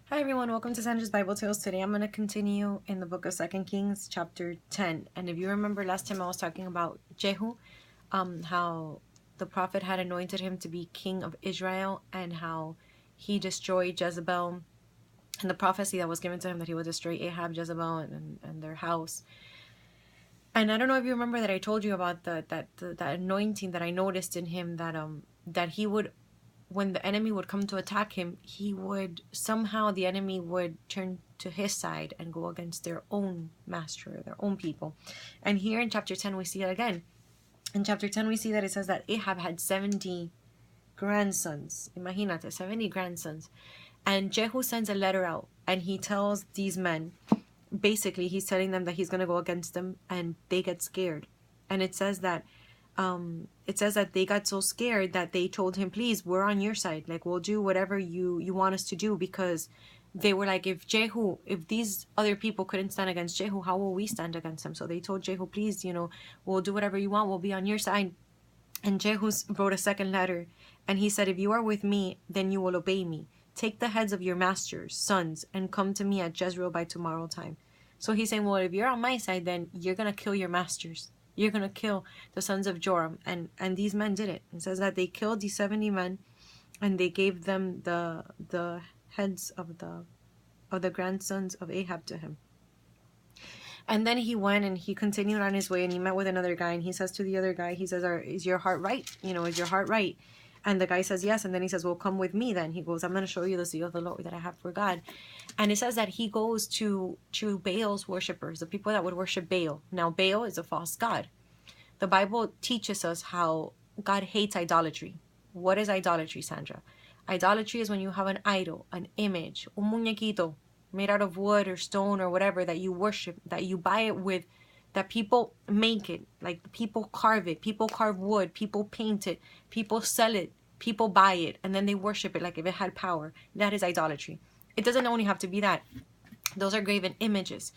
Hi everyone, welcome to Sandra's Bible Tales. Today I'm going to continue in the book of 2 Kings chapter 10. And if you remember last time I was talking about Jehu, how the prophet had anointed him to be king of Israel and how he destroyed Jezebel and the prophecy that was given to him that he would destroy Ahab, Jezebel, and their house. And I don't know if you remember that I told you about that anointing that I noticed in him that he would, when the enemy would come to attack him, he would somehow, the enemy would turn to his side and go against their own master, their own people. And here in chapter 10 we see it again. In chapter 10 we see that it says that Ahab had 70 grandsons. Imagínate, 70 grandsons. And Jehu sends a letter out and he tells these men, basically he's telling them that he's going to go against them, and they get scared. And it says that they got so scared that they told him, please, we're on your side, like we'll do whatever you want us to do, because they were like, if these other people couldn't stand against Jehu, how will we stand against him? So they told Jehu, please, we'll do whatever you want, we'll be on your side. And Jehu wrote a second letter, and he said, if you are with me, then you will obey me. Take the heads of your master's sons and come to me at Jezreel by tomorrow time. So he's saying, well, if you're on my side, then you're going to kill your masters. You're going to kill the sons of Joram. And these men did it. It says that they killed these 70 men, and they gave them the heads of the grandsons of Ahab to him. And then he went and he continued on his way, and he met with another guy, and he says to the other guy, he says, is your heart right? Is your heart right? And the guy says yes. And then he says, well, come with me then. He goes, I'm going to show you the zeal of the Lord that I have for God. And it says that he goes to Baal's worshippers, the people that would worship Baal. Now, Baal is a false god. The Bible teaches us how God hates idolatry. What is idolatry, Sandra? Idolatry is when you have an idol, an image, un muñequito, made out of wood or stone or whatever, that you worship, that you buy it with, that people make it, like people carve it, people carve wood, people paint it, people sell it, people buy it, and then they worship it like if it had power. That is idolatry. It doesn't only have to be that. Those are graven images.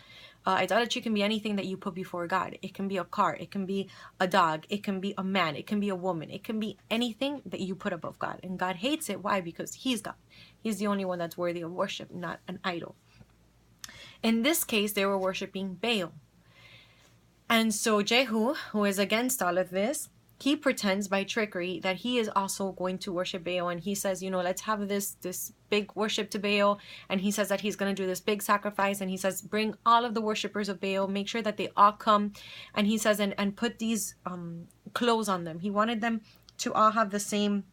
Idolatry can be anything that you put before God. It can be a car, it can be a dog, it can be a man, it can be a woman, it can be anything that you put above God. And God hates it. Why? Because he's God. He's the only one that's worthy of worship, not an idol. In this case, they were worshiping Baal. And so Jehu, who is against all of this, he pretends by trickery that he is also going to worship Baal. And he says, let's have this big worship to Baal. And he says that he's going to do this big sacrifice. And he says, bring all of the worshipers of Baal, make sure that they all come. And he says, and put these clothes on them. He wanted them to all have the same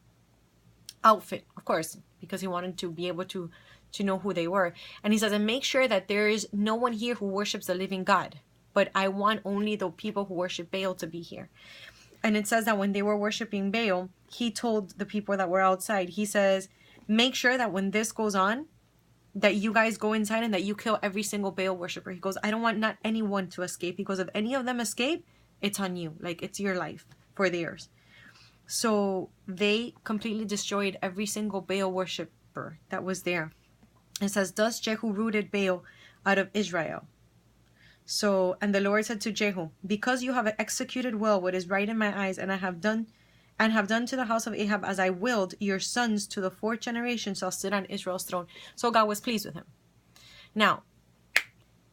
outfit, of course, because he wanted to be able to know who they were. And he says, and make sure that there is no one here who worships the living God, but I want only the people who worship Baal to be here. And it says that when they were worshiping Baal, he told the people that were outside, he says, make sure that when this goes on, that you guys go inside and that you kill every single Baal worshiper. He goes, I don't want not anyone to escape. He goes, if any of them escape, it's on you. Like, it's your life for theirs. So they completely destroyed every single Baal worshiper that was there. It says, thus Jehu rooted Baal out of Israel. So, and the Lord said to Jehu, because you have executed well what is right in my eyes, and have done to the house of Ahab as I willed, your sons to the fourth generation shall sit on Israel's throne. So God was pleased with him. Now,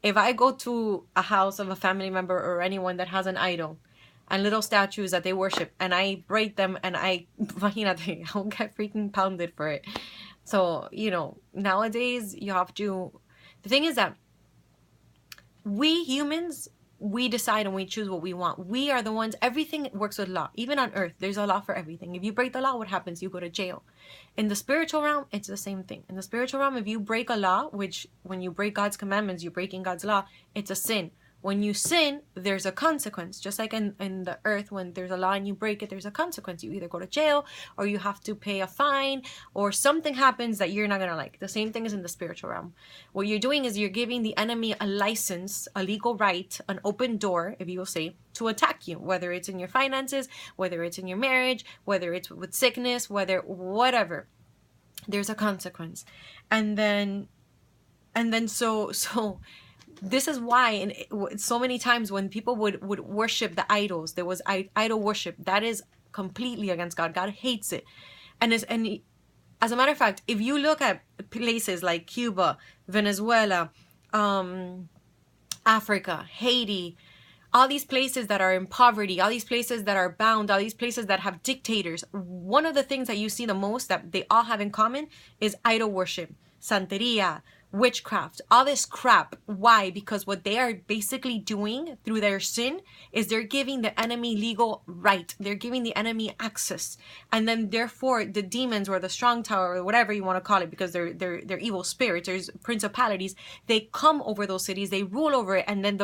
if I go to a house of a family member or anyone that has an idol and little statues that they worship, and I break them, and imagínate, I'll get freaking pounded for it. So, nowadays you have to, the thing is that we humans, we decide and we choose what we want. We are the ones, everything works with law. Even on earth, there's a law for everything. If you break the law, what happens? You go to jail. In the spiritual realm, it's the same thing. In the spiritual realm, if you break a law, which when you break God's commandments, you're breaking God's law, it's a sin. When you sin, there's a consequence. Just like in the earth, when there's a law and you break it, there's a consequence. You either go to jail, or you have to pay a fine, or something happens that you're not going to like. The same thing is in the spiritual realm. What you're doing is you're giving the enemy a license, a legal right, an open door, if you will say, to attack you, whether it's in your finances, whether it's in your marriage, whether it's with sickness, whatever. There's a consequence. And then so this is why so many times when people would worship the idols, there was idol worship. That is completely against God. God hates it. And As a matter of fact, if you look at places like Cuba, Venezuela, Africa, Haiti, all these places that are in poverty, all these places that are bound, all these places that have dictators, one of the things that you see the most that they all have in common is idol worship, santeria, witchcraft, all this crap. Why? Because what they are basically doing through their sin is they're giving the enemy legal right. They're giving the enemy access. And then therefore the demons or the strong tower or whatever you want to call it, because they're evil spirits, there's principalities, they come over those cities, they rule over it, and then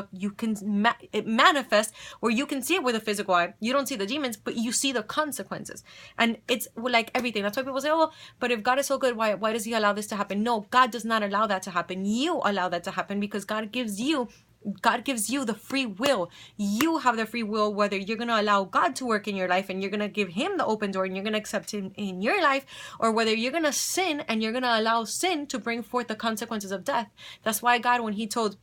it manifests where you can see it with a physical eye. You don't see the demons, but you see the consequences. And it's like everything. That's why people say, oh, but if God is so good, why does he allow this to happen? No, God does not allow that to happen. You allow that to happen because God gives you the free will. You have the free will whether you're going to allow God to work in your life and you're going to give him the open door and you're going to accept him in your life, or whether you're going to sin and you're going to allow sin to bring forth the consequences of death. That's why God, when he told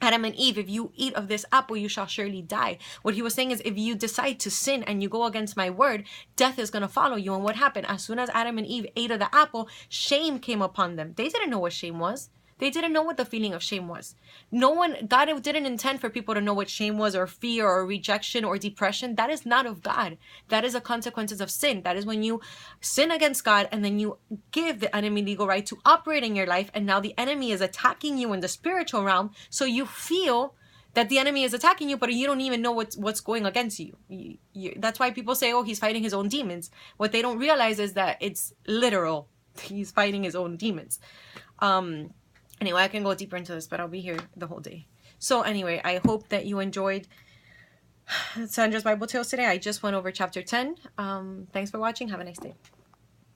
Adam and Eve, if you eat of this apple, you shall surely die. What he was saying is, if you decide to sin and you go against my word, death is going to follow you. And what happened? As soon as Adam and Eve ate of the apple, shame came upon them. They didn't know what shame was. They didn't know what the feeling of shame was. God didn't intend for people to know what shame was, or fear, or rejection, or depression. That is not of God. That is the consequences of sin. That is when you sin against God and then you give the enemy legal right to operate in your life. And now the enemy is attacking you in the spiritual realm. So you feel that the enemy is attacking you, but you don't even know what's going against you. That's why people say, oh, he's fighting his own demons. What they don't realize is that it's literal. He's fighting his own demons. Anyway, I can go deeper into this, but I'll be here the whole day. So anyway, I hope that you enjoyed Sandra's Bible Tales today. I just went over chapter 10. Thanks for watching. Have a nice day.